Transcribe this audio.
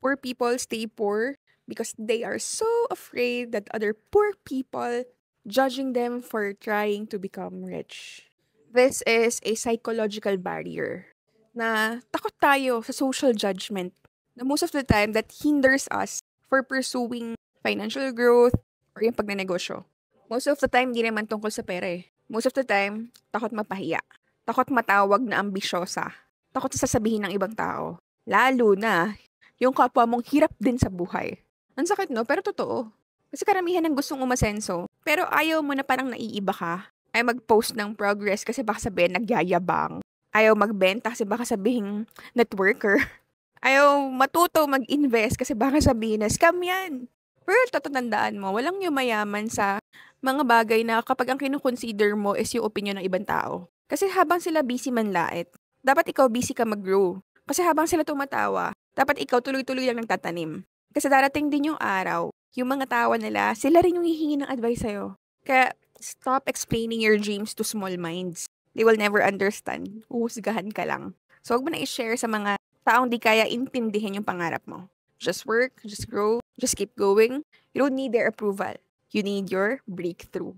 Poor people stay poor because they are so afraid that other poor people judging them for trying to become rich. This is a psychological barrier na takot tayo sa social judgment na most of the time that hinders us for pursuing financial growth or yung pagnenegosyo. Most of the time, di naman tungkol sa pera eh. Most of the time, takot mapahiya. Takot matawag na ambisyosa. Takot sa sasabihin ng ibang tao. Lalo na, yung kapwa mong hirap din sa buhay. Ang sakit no, pero totoo. Kasi karamihan ng gustong umasenso, pero ayaw mo na parang naiiba ka. Ayaw mag-post ng progress kasi baka sabihin nagyayabang. Ayaw magbenta kasi baka sabihin networker. Ayaw matuto mag-invest kasi baka sabihin na scam yan. Pero tatandaan mo, walang yumayaman sa mga bagay na kapag ang kinukonsider mo is yung opinion ng ibang tao. Kasi habang sila busy manlait, dapat ikaw busy ka mag-grow. Kasi habang sila tumatawa, dapat ikaw tuloy-tuloy lang nagtatanim. Kasi darating din yung araw, yung mga tawa nila, sila rin yung hihingi ng advice sa'yo. Kaya stop explaining your dreams to small minds. They will never understand. Uhusgahan ka lang. So, huwag mo na i-share sa mga taong di kaya intindihin yung pangarap mo. Just work, just grow, just keep going. You don't need their approval. You need your breakthrough.